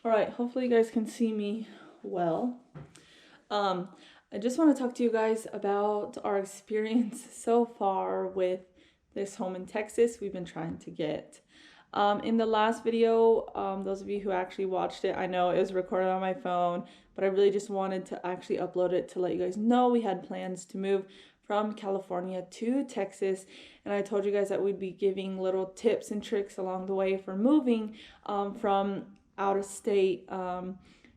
All right, hopefully you guys can see me well. I just want to talk to you guys about our experience so far with this home in Texas we've been trying to get. In the last video, those of you who actually watched it, I know it was recorded on my phone, but I really just wanted to actually upload it to let you guys know we had plans to move from California to Texas, and I told you guys that we'd be giving little tips and tricks along the way for moving from out of state,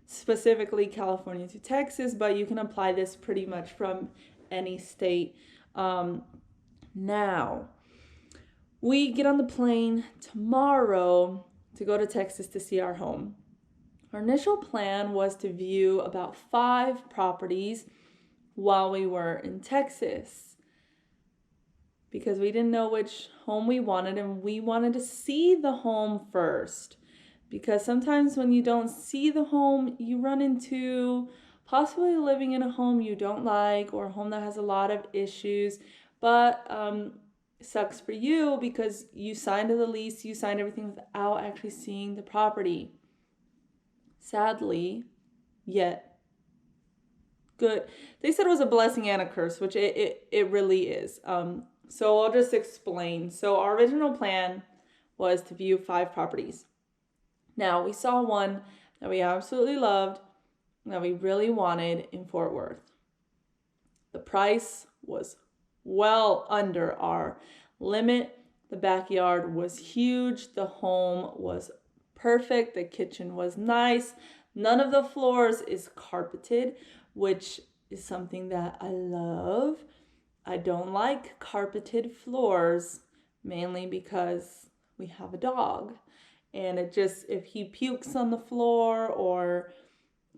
specifically California to Texas, but you can apply this pretty much from any state. Now, we get on the plane tomorrow to go to Texas to see our home. Our initial plan was to view about 5 properties while we were in Texas, because we didn't know which home we wanted, and we wanted to see the home first. Because sometimes when you don't see the home, you run into possibly living in a home you don't like, or a home that has a lot of issues, but sucks for you because you signed the lease, you signed everything without actually seeing the property. Sadly, yet good. They said it was a blessing and a curse, which it really is. So I'll just explain. So our original plan was to view 5 properties. Now, we saw one that we absolutely loved, that we really wanted in Fort Worth. The price was well under our limit. The backyard was huge. The home was perfect. The kitchen was nice. None of the floors is carpeted, which is something that I love. I don't like carpeted floors, mainly because we have a dog. And it just, if he pukes on the floor or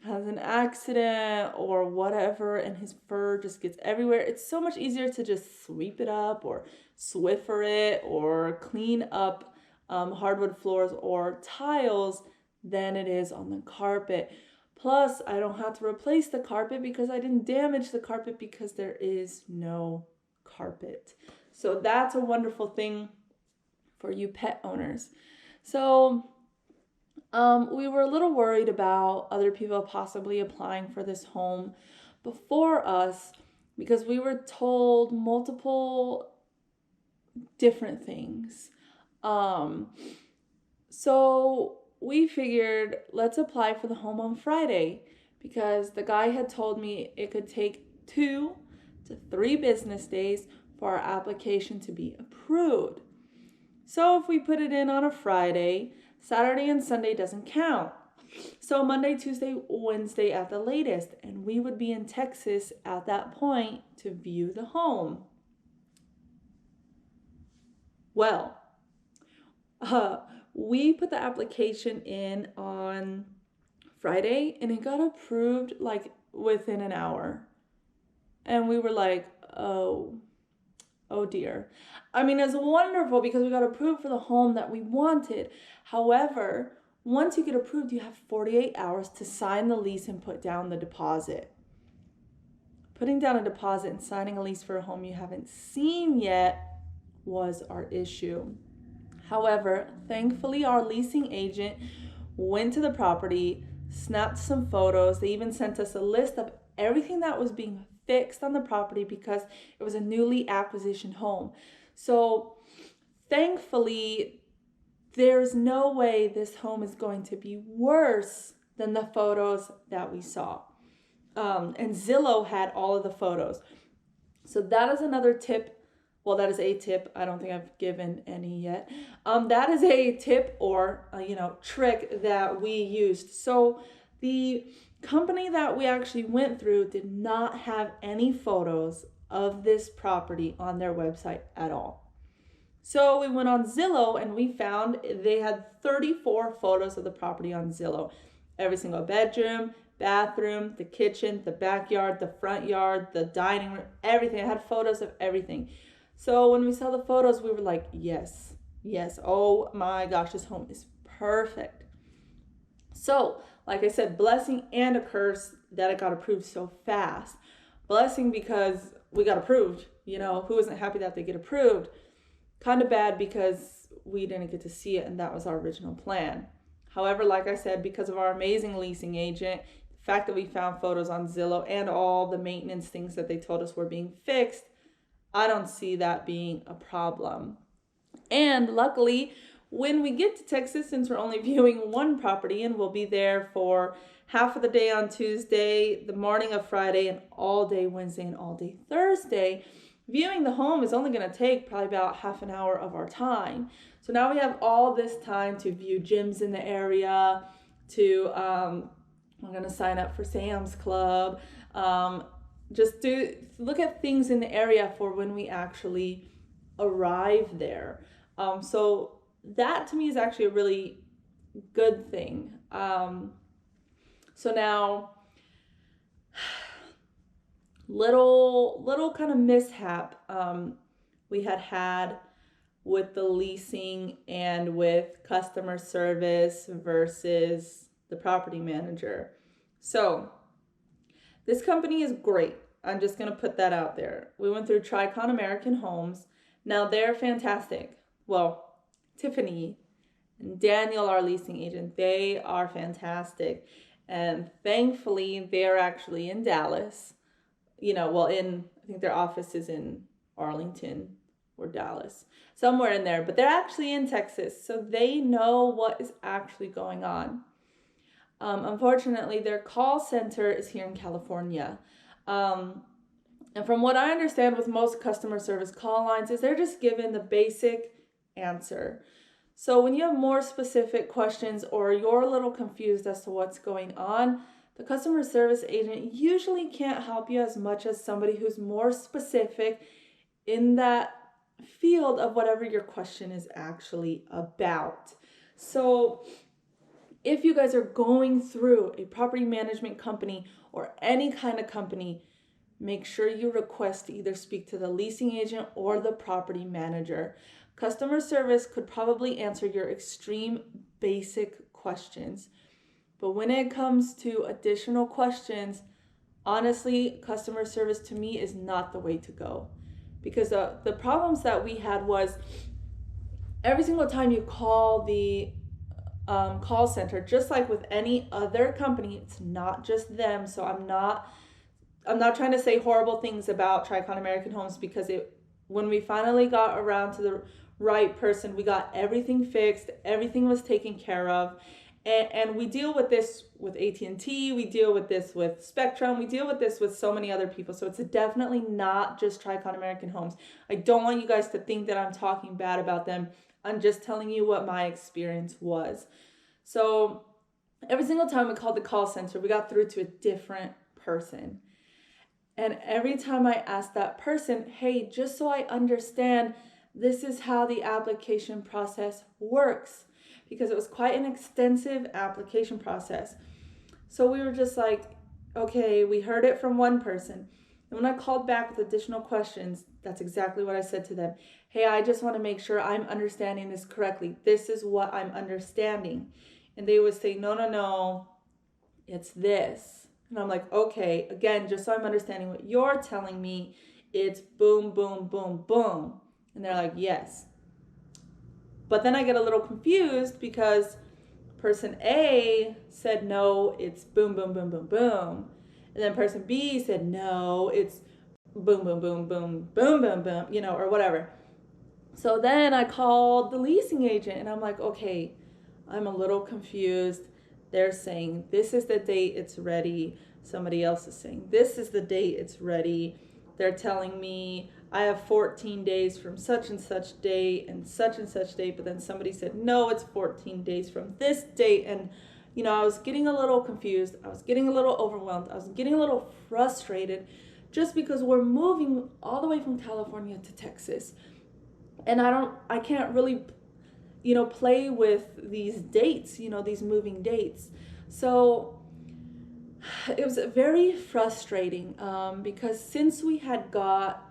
has an accident or whatever, and his fur just gets everywhere, it's so much easier to just sweep it up or Swiffer it or clean up hardwood floors or tiles than it is on the carpet. Plus, I don't have to replace the carpet because I didn't damage the carpet because there is no carpet. So that's a wonderful thing for you pet owners. So we were a little worried about other people possibly applying for this home before us, because we were told multiple different things. So we figured, let's apply for the home on Friday, because the guy had told me it could take 2 to 3 business days for our application to be approved. So if we put it in on a Friday, Saturday and Sunday doesn't count. So Monday, Tuesday, Wednesday at the latest, and we would be in Texas at that point to view the home. Well, we put the application in on Friday, and it got approved like within an hour. And we were like, oh dear. I mean, it's wonderful because we got approved for the home that we wanted. However, once you get approved, you have 48 hours to sign the lease and put down the deposit. Putting down a deposit and signing a lease for a home you haven't seen yet was our issue. However, thankfully, our leasing agent went to the property, snapped some photos. They even sent us a list of everything that was being fixed on the property because it was a newly acquisition home. So thankfully, there's no way this home is going to be worse than the photos that we saw. And Zillow had all of the photos. So that is another tip. Well, that is a tip. I don't think I've given any yet. That is a tip or trick that we used. So the company that we actually went through did not have any photos of this property on their website at all. So we went on Zillow and we found they had 34 photos of the property on Zillow. Every single bedroom, bathroom, the kitchen, the backyard, the front yard, the dining room, everything. I had photos of everything. So when we saw the photos, we were like, yes, oh my gosh, this home is perfect. So, like I said, blessing and a curse that it got approved so fast. Blessing because we got approved. Who isn't happy that they get approved? Kind of bad because we didn't get to see it, and that was our original plan. However, like I said, because of our amazing leasing agent, the fact that we found photos on Zillow and all the maintenance things that they told us were being fixed, I don't see that being a problem. And luckily, when we get to Texas, since we're only viewing one property and we'll be there for half of the day on Tuesday, the morning of Friday, and all day Wednesday and all day Thursday, viewing the home is only going to take probably about half an hour of our time. So now we have all this time to view gyms in the area, we're going to sign up for Sam's Club, just to look at things in the area for when we actually arrive there. So that to me is actually a really good thing. So now, little kind of mishap we had with the leasing and with customer service versus the property manager. So this company is great. I'm just going to put that out there. We went through Tricon American Homes. Now they're fantastic. Well, Tiffany and Daniel, our leasing agent, they are fantastic. And thankfully, they're actually in Dallas. I think their office is in Arlington or Dallas, somewhere in there. But they're actually in Texas, so they know what is actually going on. Unfortunately, their call center is here in California. And from what I understand with most customer service call lines is they're just given the basic answer. So when you have more specific questions or you're a little confused as to what's going on, the customer service agent usually can't help you as much as somebody who's more specific in that field of whatever your question is actually about. So if you guys are going through a property management company or any kind of company, make sure you request to either speak to the leasing agent or the property manager. Customer service could probably answer your extreme basic questions. But when it comes to additional questions, honestly, customer service to me is not the way to go. Because the problems that we had was every single time you call the call center, just like with any other company, it's not just them. So I'm not trying to say horrible things about Tricon American Homes, because when we finally got around to the right person, we got everything fixed, everything was taken care of. And we deal with this with AT&T, we deal with this with Spectrum, we deal with this with so many other people. So it's definitely not just Tricon American Homes. I don't want you guys to think that I'm talking bad about them. I'm just telling you what my experience was. So every single time we called the call center, we got through to a different person. And every time I asked that person, hey, just so I understand, this is how the application process works, because it was quite an extensive application process. So we were just like, okay, we heard it from one person. And when I called back with additional questions, that's exactly what I said to them. Hey, I just want to make sure I'm understanding this correctly. This is what I'm understanding. And they would say, no, it's this. And I'm like, okay, again, just so I'm understanding what you're telling me, it's boom, boom, boom, boom. And they're like, yes. But then I get a little confused because person A said, no, it's boom, boom, boom, boom, boom. And then person B said, no, it's boom, boom, boom, boom, boom, boom, boom, or whatever. So then I called the leasing agent and I'm like, okay, I'm a little confused. They're saying, this is the date it's ready. Somebody else is saying, this is the date it's ready. They're telling me I have 14 days from such and such date and such date. But then somebody said, no, it's 14 days from this date. And, I was getting a little confused. I was getting a little overwhelmed. I was getting a little frustrated just because we're moving all the way from California to Texas. And I can't really, play with these dates, these moving dates. So it was very frustrating because since we had got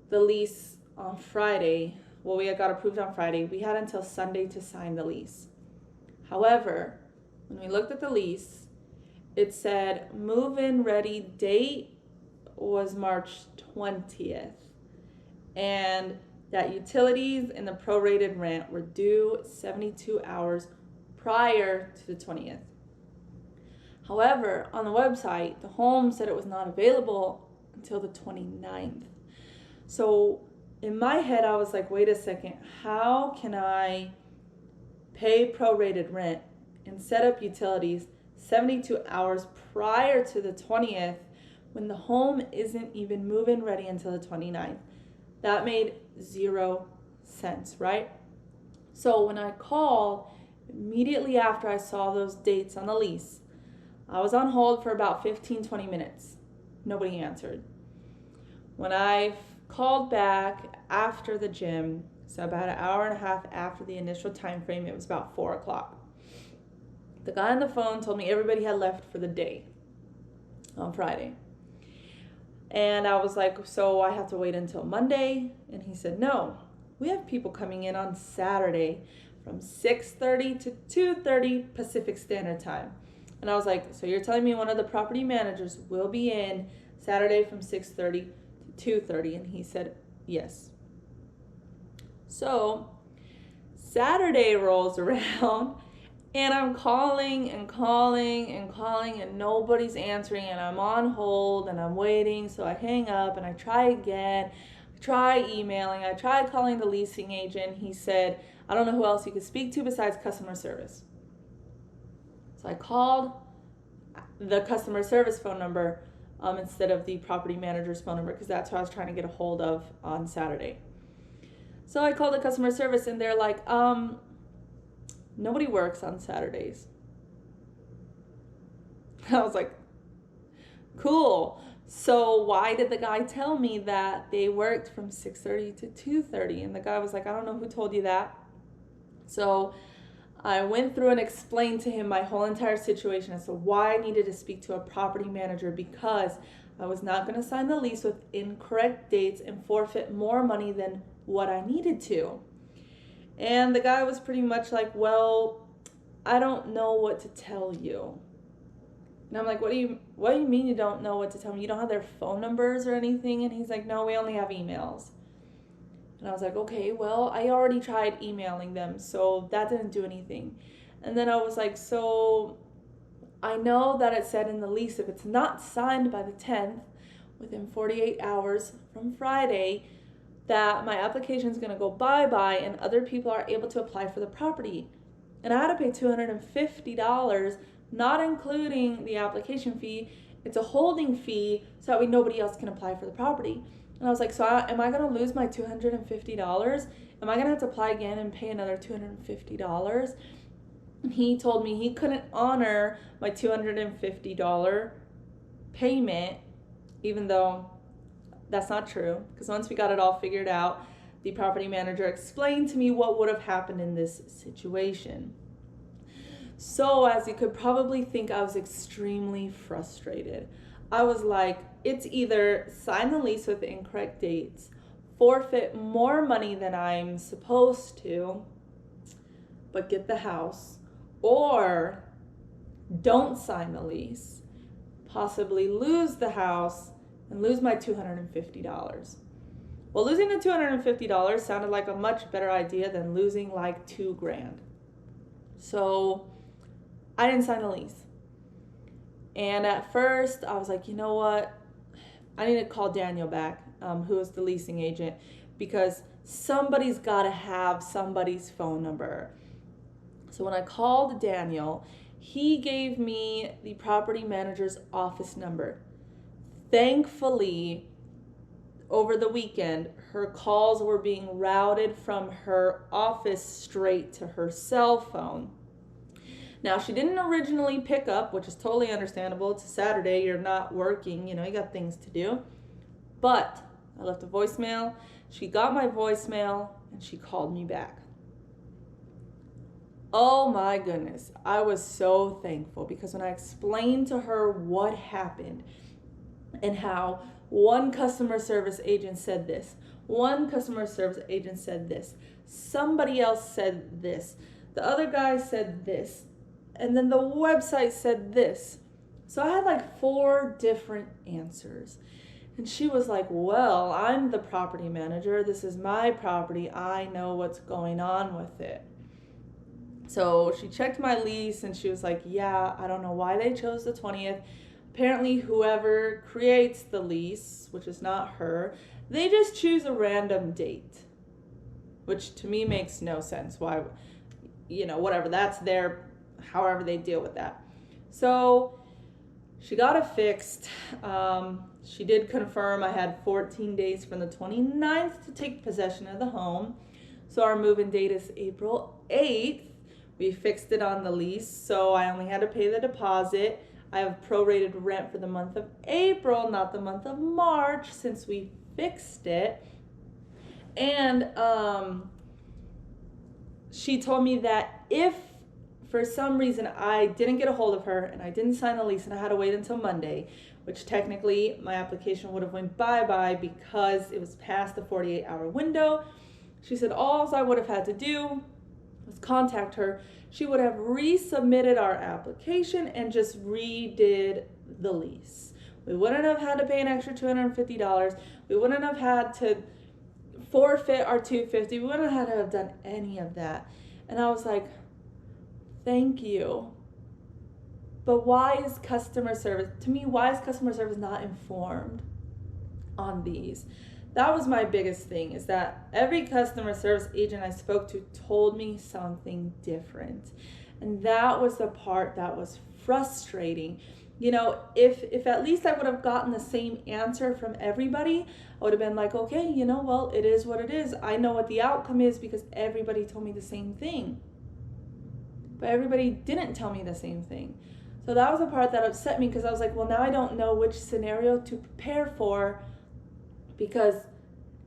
the lease on Friday, we had got approved on Friday, we had until Sunday to sign the lease. However, when we looked at the lease, it said move-in ready date was March 20th. And that utilities and the prorated rent were due 72 hours prior to the 20th. However, on the website, the home said it was not available until the 29th. So in my head, I was like, wait a second, how can I pay prorated rent and set up utilities 72 hours prior to the 20th when the home isn't even move-in ready until the 29th? That made 0 sense, right? So when I called, immediately after I saw those dates on the lease, I was on hold for about 15-20 minutes. Nobody answered. When I called back after the gym, so about an hour and a half after the initial time frame, it was about 4 o'clock. The guy on the phone told me everybody had left for the day on Friday. And I was like, so I have to wait until Monday? And he said, no, we have people coming in on Saturday from 6:30 to 2:30 Pacific Standard Time. And I was like, so you're telling me one of the property managers will be in Saturday from 6:30 to 2:30? And he said, yes. So Saturday rolls around and I'm calling and nobody's answering, and I'm on hold and I'm waiting. So I hang up and I try again. I try emailing. I tried calling the leasing agent. He said, I don't know who else you could speak to besides customer service. So I called the customer service phone number instead of the property manager's phone number, because that's who I was trying to get a hold of on Saturday. So I called the customer service and they're like, nobody works on Saturdays. I was like, cool. So why did the guy tell me that they worked from 6:30 to 2:30? And the guy was like, I don't know who told you that. So I went through and explained to him my whole entire situation as to why I needed to speak to a property manager, because I was not going to sign the lease with incorrect dates and forfeit more money than what I needed to. And the guy was pretty much like, well, I don't know what to tell you. And I'm like, what do you mean you don't know what to tell me? You don't have their phone numbers or anything? And he's like, no, we only have emails. And I was like, okay, well, I already tried emailing them, so that didn't do anything. And then I was like, so I know that it said in the lease, if it's not signed by the 10th, within 48 hours from Friday, that my application is going to go bye-bye and other people are able to apply for the property. And I had to pay $250, not including the application fee. It's a holding fee, so that way nobody else can apply for the property. And I was like, so am I going to lose my $250? Am I going to have to apply again and pay another $250? And he told me he couldn't honor my $250 payment, even though that's not true. Because once we got it all figured out, the property manager explained to me what would have happened in this situation. So as you could probably think, I was extremely frustrated. I was like, it's either sign the lease with the incorrect dates, forfeit more money than I'm supposed to, but get the house, or don't sign the lease, possibly lose the house, and lose my $250. Well, losing the $250 sounded like a much better idea than losing like $2,000. So I didn't sign the lease. And at first I was like, you know what? I need to call Daniel back, who is the leasing agent, because somebody's got to have somebody's phone number. So when I called Daniel, he gave me the property manager's office number. Thankfully, over the weekend, her calls were being routed from her office straight to her cell phone. Now, she didn't originally pick up, which is totally understandable. It's a Saturday, you're not working, you got things to do. But I left a voicemail, she got my voicemail, and she called me back. Oh my goodness, I was so thankful, because when I explained to her what happened and how one customer service agent said this, one customer service agent said this, somebody else said this, the other guy said this, and then the website said this. So I had like 4 different answers. And she was like, well, I'm the property manager. This is my property. I know what's going on with it. So she checked my lease and she was like, yeah, I don't know why they chose the 20th. Apparently, whoever creates the lease, which is not her, they just choose a random date, which to me makes no sense. Why, whatever, that's their, however they deal with that. So she got it fixed. She did confirm I had 14 days from the 29th to take possession of the home. So our move-in date is April 8th. We fixed it on the lease, so I only had to pay the deposit. I have prorated rent for the month of April, not the month of March, since we fixed it. And she told me that if for some reason I didn't get a hold of her and I didn't sign the lease and I had to wait until Monday, which technically my application would have went bye-bye because it was past the 48-hour window, she said all I would have had to do was contact her. She would have resubmitted our application and just redid the lease. We wouldn't have had to pay an extra $250. We wouldn't have had to forfeit our $250. We wouldn't have had to have done any of that. And I was like, thank you. But why is customer service, to me, why is customer service not informed on these? That was my biggest thing, is that every customer service agent I spoke to told me something different. And that was the part that was frustrating. If at least I would have gotten the same answer from everybody, I would have been like, okay, well, it is what it is. I know what the outcome is because everybody told me the same thing. But everybody didn't tell me the same thing. So that was the part that upset me, because I was like, well, now I don't know which scenario to prepare for because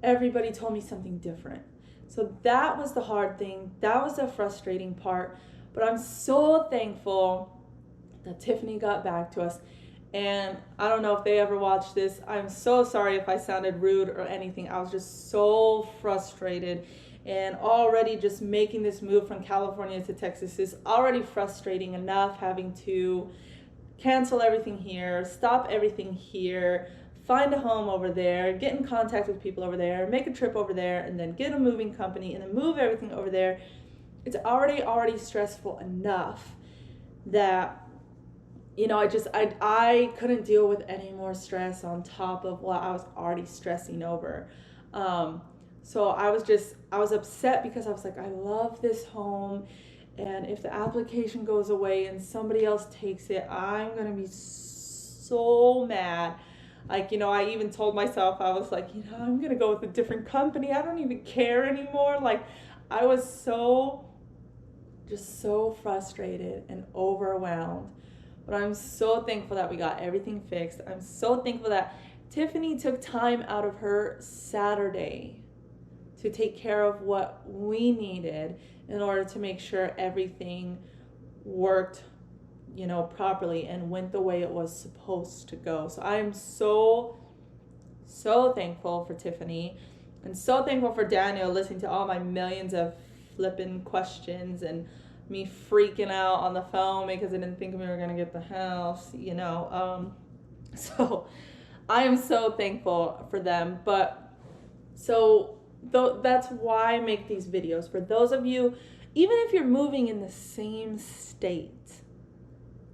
everybody told me something different. So that was the hard thing. That was the frustrating part. But I'm so thankful that Tiffany got back to us. And I don't know if they ever watched this. I'm so sorry if I sounded rude or anything. I was just so frustrated. And already just making this move from California to Texas is already frustrating enough, having to cancel everything here, stop everything here, find a home over there, get in contact with people over there, make a trip over there, and then get a moving company and then move everything over there. It's already stressful enough that, I couldn't deal with any more stress on top of what I was already stressing over. So I was upset because I was like, I love this home, and if the application goes away and somebody else takes it, I'm going to be so mad. Like, I even told myself, I was like, I'm going to go with a different company. I don't even care anymore. Like, I was just so frustrated and overwhelmed. But I'm so thankful that we got everything fixed. I'm so thankful that Tiffany took time out of her Saturday to take care of what we needed in order to make sure everything worked, properly and went the way it was supposed to go. So I'm so thankful for Tiffany, and so thankful for Daniel listening to all my millions of flipping questions and me freaking out on the phone because I didn't think we were going to get the house, so I am so thankful for them. But that's why I make these videos. For those of you, even if you're moving in the same state,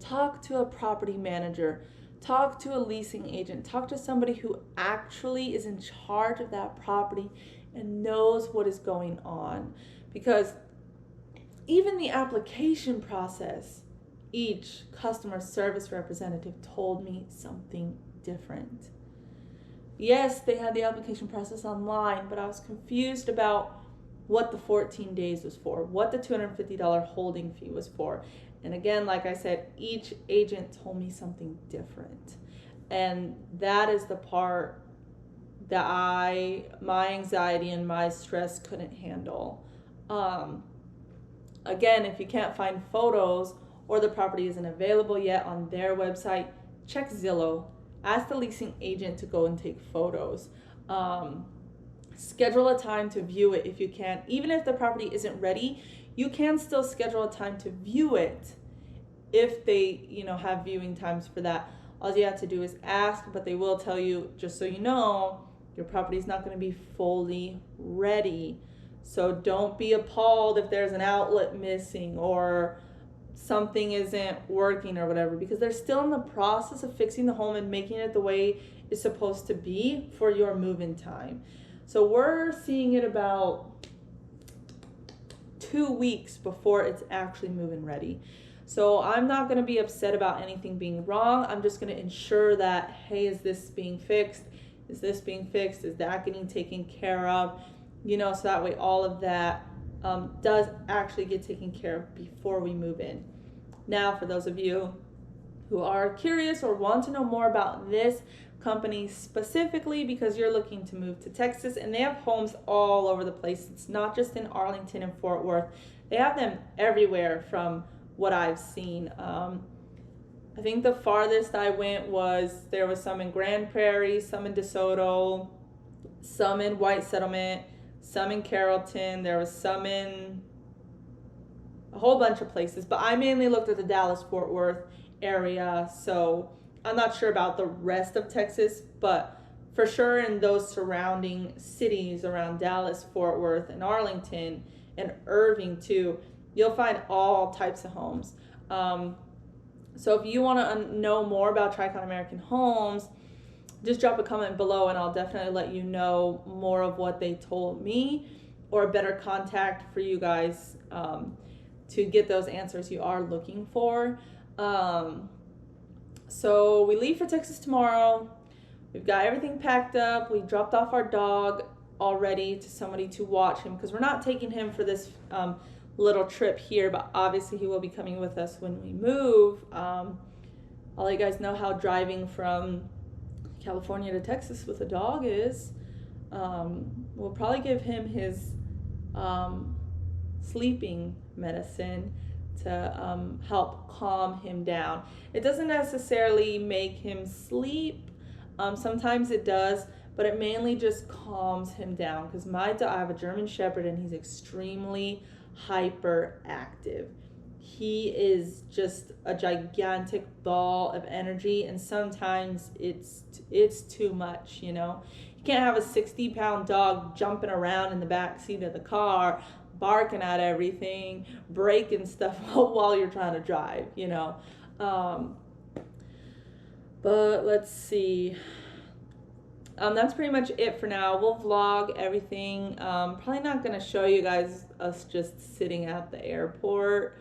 talk to a property manager, talk to a leasing agent, talk to somebody who actually is in charge of that property and knows what is going on. Because even the application process, each customer service representative told me something different. Yes, they had the application process online, but I was confused about what the 14 days was for, what the $250 holding fee was for. And again, like I said, each agent told me something different. And that is the part that my anxiety and my stress couldn't handle. Again, if you can't find photos or the property isn't available yet on their website, check Zillow. Ask the leasing agent to go and take photos. Schedule a time to view it if you can. Even if the property isn't ready, you can still schedule a time to view it if they, have viewing times for that. All you have to do is ask, but they will tell you, just so you know, your property is not going to be fully ready. So don't be appalled if there's an outlet missing or something isn't working or whatever, because they're still in the process of fixing the home and making it the way it's supposed to be for your move-in time. So we're seeing it about 2 weeks before it's actually move-in ready. So I'm not going to be upset about anything being wrong. I'm just going to ensure that, hey, is this being fixed? Is this being fixed? Is that getting taken care of? You know, so that way all of that does actually get taken care of before we move in. Now, for those of you who are curious or want to know more about this company specifically, because you're looking to move to Texas, and they have homes all over the place. It's not just in Arlington and Fort Worth. They have them everywhere from what I've seen. I think the farthest I went was there was some in Grand Prairie, some in DeSoto, some in White Settlement, some in Carrollton. There was some in a whole bunch of places, but I mainly looked at the Dallas-Fort Worth area, so I'm not sure about the rest of Texas, but for sure in those surrounding cities around Dallas, Fort Worth, and Arlington, and Irving too, you'll find all types of homes. So if you want to know more about Tricon American Homes, just drop a comment below and I'll definitely let you know more of what they told me, or a better contact for you guys to get those answers you are looking for. So we leave for Texas tomorrow. We've got everything packed up. We dropped off our dog already to somebody to watch him, because we're not taking him for this little trip here, but obviously he will be coming with us when we move. I'll let you guys know how driving from California to Texas with a dog is. We'll probably give him his sleeping medicine to help calm him down. It doesn't necessarily make him sleep. Sometimes it does, but it mainly just calms him down, because I have a German Shepherd and he's extremely hyperactive. He is just a gigantic ball of energy, and sometimes it's too much, you know. You can't have a 60-pound dog jumping around in the back seat of the car, barking at everything, breaking stuff while you're trying to drive, you know. But let's see. That's pretty much it for now. We'll vlog everything. Probably not going to show you guys us just sitting at the airport.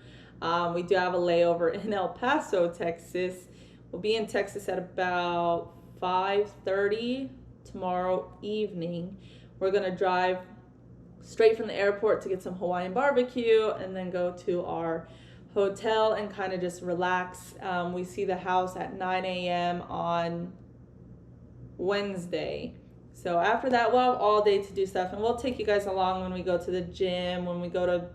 We do have a layover in El Paso, Texas. We'll be in Texas at about 5:30 tomorrow evening. We're going to drive straight from the airport to get some Hawaiian barbecue and then go to our hotel and kind of just relax. We see the house at 9 a.m. on Wednesday. So after that, we'll have all day to do stuff, and we'll take you guys along when we go to the gym, when we go to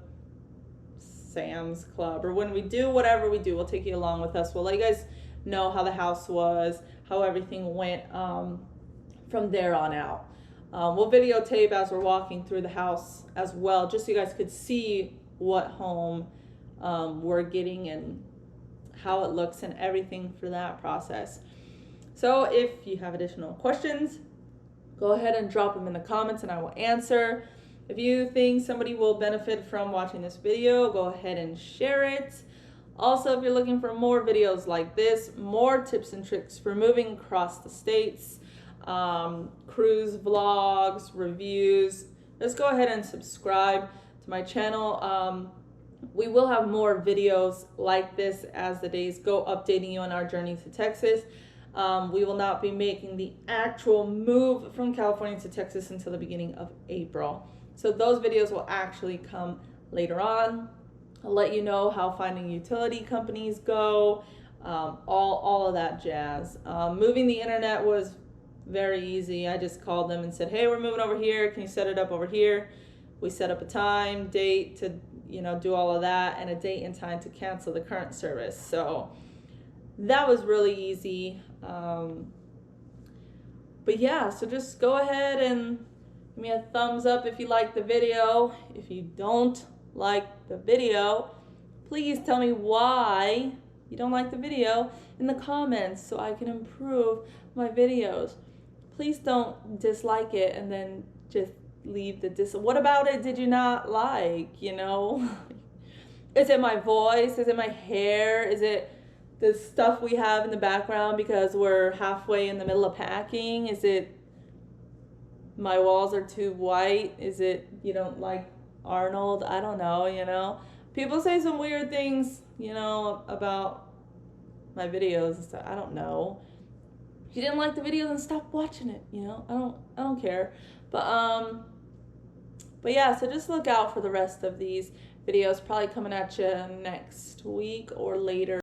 Sam's Club, or when we do whatever we do. We'll take you along with us. We'll let you guys know how the house was, how everything went from there on out. We'll videotape as we're walking through the house as well, just so you guys could see what home we're getting and how it looks and everything for that process. So if you have additional questions, go ahead and drop them in the comments and I will answer. If you think somebody will benefit from watching this video, go ahead and share it. Also, if you're looking for more videos like this, more tips and tricks for moving across the states, cruise vlogs, reviews, just go ahead and subscribe to my channel. We will have more videos like this as the days go, updating you on our journey to Texas. We will not be making the actual move from California to Texas until the beginning of April. So those videos will actually come later on. I'll let you know how finding utility companies go, all of that jazz. Moving the internet was very easy. I just called them and said, hey, we're moving over here. Can you set it up over here? We set up a time, date to, you know, do all of that, and a date and time to cancel the current service. So that was really easy. But yeah, so just go ahead and give me a thumbs up if you like the video. If you don't like the video, please tell me why you don't like the video in the comments so I can improve my videos. Please don't dislike it and then just leave the what about it did you not like, you know? Is it my voice? Is it my hair? Is it the stuff we have in the background because we're halfway in the middle of packing? Is it my walls are too white? Is it you don't like Arnold? I don't know, you know? People say some weird things, you know, about my videos and stuff. I don't know. If you didn't like the video, then stop watching it, you know? I don't care. But yeah, so just look out for the rest of these videos probably coming at you next week or later.